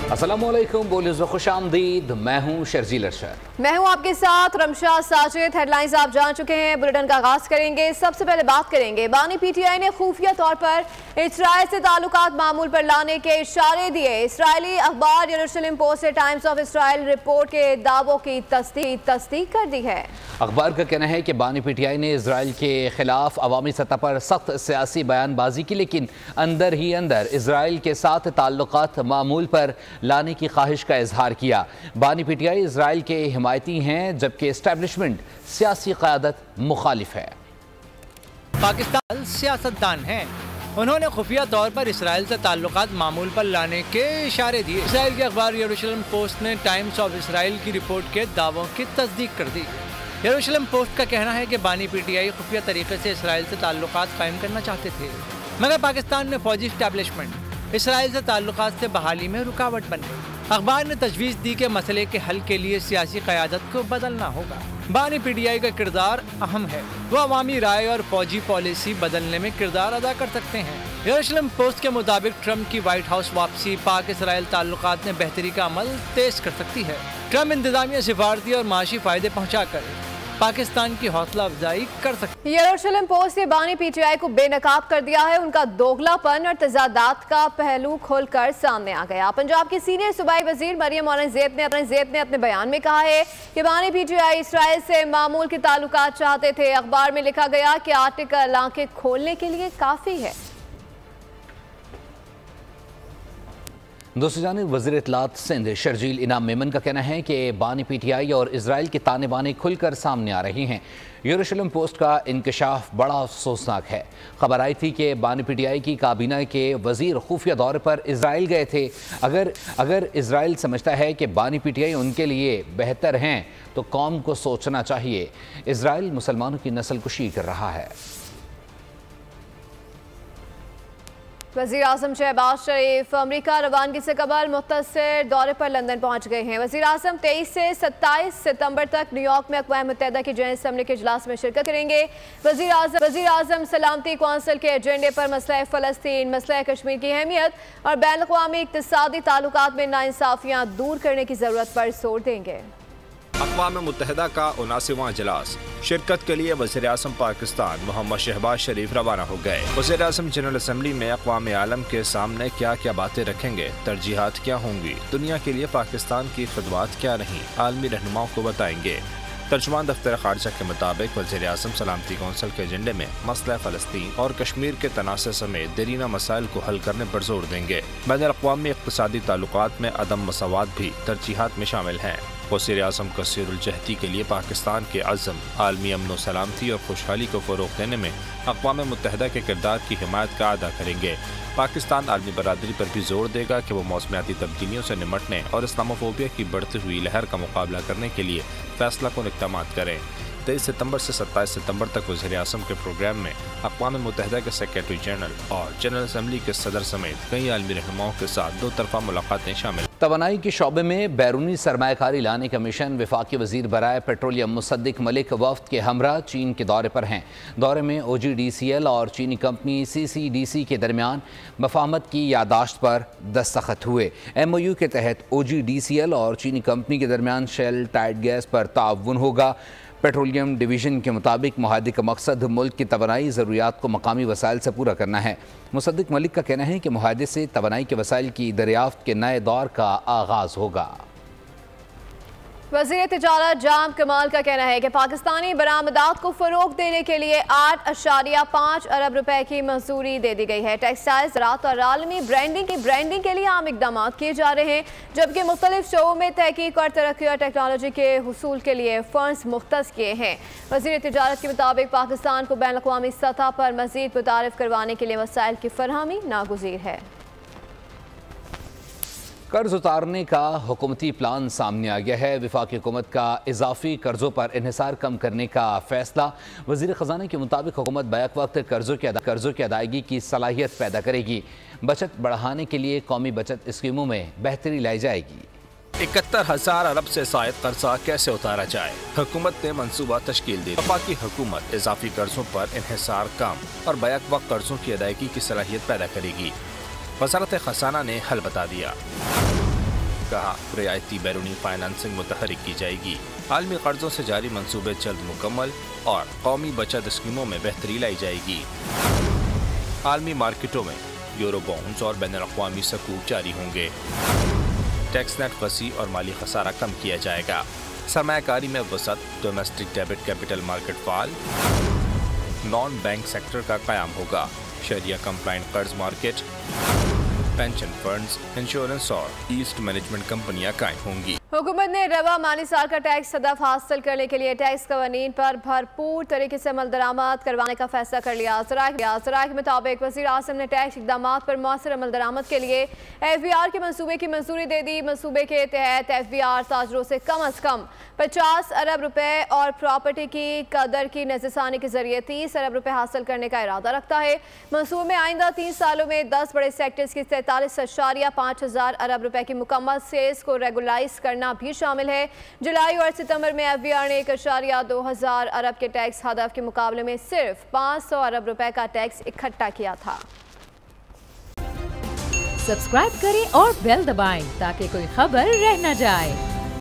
अस्सलामुअलैकुम, बोलिए खुश आमदीद। मैं हूँ शर्जील अरशद। मैं हूँ आपके साथ रमशा साजिद। हेडलाइंस आप जान चुके हैं, बुलेटिन का आगाज करेंगे। सबसे पहले बात करेंगे, बानी पीटीआई ने खुफिया तौर पर इजराइल से ताल्लुकात मामूल पर लाने के इशारे दिए। इसराइली अखबार यरूशलेम पोस्ट ने टाइम्स ऑफ इसराइल रिपोर्ट के दावों की तस्दीक कर दी है। अखबार का कहना है कि बानी पीटीआई ने इसराइल के खिलाफ अवामी सतह पर सख्त सियासी बयानबाजी की, लेकिन अंदर ही अंदर इसराइल के साथ ताल्लुकात मामूल पर लाने की ख्वाहिश का इजहार किया। बानी पीटीआई इसराइल के हिमायती हैं, जबकि एस्टेब्लिशमेंट सियासी क़यादत मुखालिफ है। पाकिस्तान सियासतदान हैं, उन्होंने खुफिया तौर पर इसराइल से ताल्लुकात मामूल पर लाने के इशारे दिए। इसराइल के अखबार यरूशलेम पोस्ट ने टाइम्स ऑफ इसराइल की रिपोर्ट के दावों की तस्दीक कर दी। यरूशलेम पोस्ट का कहना है कि बानी पीटीआई खुफिया तरीके से इसराइल से ताल्लुकात कायम करना चाहते थे, मगर पाकिस्तान में फौजी एस्टेब्लिशमेंट इसराइल से ताल्लुकात से बहाली में रुकावट बन गई। अखबार ने तजवीज़ दी कि मसले के हल के लिए सियासी क़यादत को बदलना होगा। बानी पीटीआई का किरदार अहम है, वो अवामी राय और फौजी पॉलिसी बदलने में किरदार अदा कर सकते हैं। यरूशलेम पोस्ट के मुताबिक ट्रम्प की व्हाइट हाउस वापसी पाक इसराइल ताल्लुकात में बेहतरी का अमल तेज कर सकती है। ट्रम्प इंतजामिया सिफारती और माशी फायदे पहुँचाकर पाकिस्तान की हौसला अफजाई कर सकते। यरूशलेम पोस्ट ने बानी पीटीआई को बेनकाब कर दिया है। उनका दोगलापन और तजादात का पहलू खोलकर सामने आ गया। पंजाब की सीनियर सूबाई वजीर मरियम औरंगजेब ने अपने बयान में कहा है कि बानी पीटीआई इसराइल से मामूल के ताल्लुकात चाहते थे। अखबार में लिखा गया कि आर्टिकल आंखें खोलने के लिए काफी है। दूसरी जानिब वज़ीर इत्तलात सिंध शर्जील इनाम मेमन का कहना है कि बानी पीटीआई और इसराइल के ताने बाने खुलकर सामने आ रही हैं। यरूशलेम पोस्ट का इंकशाफ बड़ा अफसोसनाक है। खबर आई थी कि बानी पीटीआई की काबीना के वज़ीर खुफिया दौरे पर इसराइल गए थे। अगर इसराइल समझता है कि बानी पीटीआई उनके लिए बेहतर हैं तो कौम को सोचना चाहिए। इसराइल मुसलमानों की नस्ल कुशी कर रहा है। वज़ीर आज़म शहबाज शरीफ अमरीका रवानगी से कबल मुख्तसर दौरे पर लंदन पहुंच गए हैं। वज़ीर आज़म 23 से 27 सितंबर तक न्यूयॉर्क में अक़वाम मुत्तहिदा की जनरल असम्बली के इजलास में शिरकत करेंगे। वज़ीर आज़म सलामती कौंसिल के एजेंडे पर मसला फ़लस्तीन, मसला कश्मीर की अहमियत और बैन अक़वामी इक़्तिसादी ताल्लुकात में नाइंसाफ़ियाँ दूर करने की ज़रूरत पर जोर देंगे। अक़वाम मुत्तहिदा का 79वां इजलास शिरकत के लिए वज़ीर आज़म पाकिस्तान मोहम्मद शहबाज शरीफ रवाना हो गए। वज़ीर आज़म जनरल असम्बली में अक़वाम आलम के सामने क्या क्या बातें रखेंगे, तरजीहात क्या होंगी, दुनिया के लिए पाकिस्तान की खिदमत क्या रहीं, आलमी रहनुमाओं को बताएंगे। तर्जुमान दफ्तर खारजा के मुताबिक वज़ीर आज़म सलामती कौंसिल के एजेंडे में मसला फ़लस्तीन और कश्मीर के तनाज़े समेत देरीना मसाइल को हल करने पर जोर देंगे। बैनुल अक़वामी इक़्तिसादी ताल्लुकात में अदम मसावात भी तरजीहात में शामिल हैं। वज़ीर आज़म कसीरुल जहदी के लिए पाकिस्तान के अज़्म, आलमी अमन व सलामती और खुशहाली को फ़रोग़ देने में अक़वाम मुत्तहिदा के किरदार की हिमायत का अदा करेंगे। पाकिस्तान आलमी बरादरी पर भी जोर देगा कि वो मौसमियाती तब्दीलियों से निमटने और इस्लामोफोबिया की बढ़ती हुई लहर का मुकाबला करने के लिए फैसला कुन इक़दामात करें। 23 सितंबर से 27 सितंबर तक वज़ीर आज़म के प्रोग्राम में अक़वाम मुत्तहिदा के सेक्रेटरी जनरल और जनरल असम्बली के सदर समेत कई आलमी रहनुमाओं के साथ 2 तरफ़ा मुलाकातें शामिल। तवानाई के शोबे में बैरूनी सरमायाकारी लाने का मिशन वफाकी वज़ीर बराए पेट्रोलियम मुसद्दिक मलिक वफ़द के हमरा चीन के दौरे पर हैं। दौरे में OGDCL और चीनी कंपनी CCDC के दरमियान मफाहमत की यादाश्त पर दस्तखत हुए। MOU के तहत OGDCL और चीनी कंपनी के दरमियान शेल टाइड गैस पर ताउन होगा। पेट्रोलियम डिवीज़न के मुताबिक मुआहदे का मकसद मुल्क की तवानाई ज़रूरियात को मकामी वसाइल से पूरा करना है। मुसद्दिक मलिक का कहना है कि मुआहदे से तवानाई के वसाइल की दरियाफ्त के नए दौर का आगाज़ होगा। वज़ीर तिजारत जाम कमाल का कहना है कि पाकिस्तानी बरामदात को फ़रोग़ देने के लिए 8.5 अरब रुपए की मंजूरी दे दी गई है। टेक्सटाइल, ज़राअत और आलमी ब्रांडिंग के लिए आम इक़दाम किए जा रहे हैं, जबकि मुख्तलिफ शोबों में तहकीक और तरक्की और टेक्नोलॉजी के हुसूल के लिए फ़ंड्स मुख्तस किए हैं। वज़ीर तिजारत के मुताबिक पाकिस्तान को बैन अक़वामी सतह पर मज़ीद मुतारिफ करवाने के लिए वसाइल की फरहमी नागुज़ीर है। कर्ज उतारने का हुकूमती प्लान सामने आ गया है। वफाकी हुकूमत का इजाफी कर्जों पर इन्हिसार कम करने का फैसला। वज़ीर ख़जाना के मुताबिक हुकूमत बैक वक्त कर्जों की अदायगी की सलाहियत पैदा करेगी। बचत बढ़ाने के लिए कौमी बचत स्कीमों में बेहतरी लाई जाएगी। 71,000 अरब से ज़ायद कर्जा कैसे उतारा जाए, हुकूमत ने मंसूबा तश्कील दी। वफाकी हुकूमत इजाफी कर्जों पर इन्हिसार कम और बैक वक्त कर्जों की अदायगी की सलाहियत पैदा करेगी। वज़ारत ख़ज़ाना ने हल बता दिया। कहा, रियायती बैरूनी फाइनेंसिंग मुतहरिक की जाएगी। आलमी कर्जों से जारी मंसूबे जल्द मुकम्मल और कौमी बचत स्कीमों में बेहतरी लाई जाएगी। आलमी मार्केटों में यूरो बॉन्ड्स और बैनुल-अक़वामी सकूक जारी होंगे। टैक्स नेट फंसी और माली खसारा कम किया जाएगा। सरमायाकारी में वसत, डोमेस्टिक डेबिट कैपिटल मार्केट फाल, नॉन बैंक सेक्टर का क़याम होगा। शरिया कंप्लाइंट कर्ज मार्केट, पेंशन फंड्स, इंश्योरेंस और ईस्ट मैनेजमेंट कंपनियां कायम होंगी। हुकूमत ने रवा माली साल का टैक्स हदफ हासिल करने के लिए टैक्स कवानीन पर भरपूर तरीके से अमल दरामद करवाने का फैसला कर लिया। ज़राए के मुताबिक वज़ीर आज़म ने टैक्स इक़दामात पर मौसर अमल दरामद के लिए FBR के मनसूबे की मंजूरी दे दी। मनसूबे के तहत FBR ताजरों से कम 50 अरब रुपए और प्रॉपर्टी की कदर की नज़रसानी के जरिए 30 अरब रुपए हासिल करने का इरादा रखता है। मनसूबे में आइंदा 3 सालों में 10 बड़े सेक्टर्स की 43.5 अरब रुपए की मुकम्मल सेल्स को रेगुलाइज करना भी शामिल है। जुलाई और सितंबर में FBR ने 1.2 अरब के टैक्स हदफ के मुकाबले में सिर्फ 500 अरब रुपए का टैक्स इकट्ठा किया था। सब्सक्राइब करें और बेल दबाएं ताकि कोई खबर रह न जाए।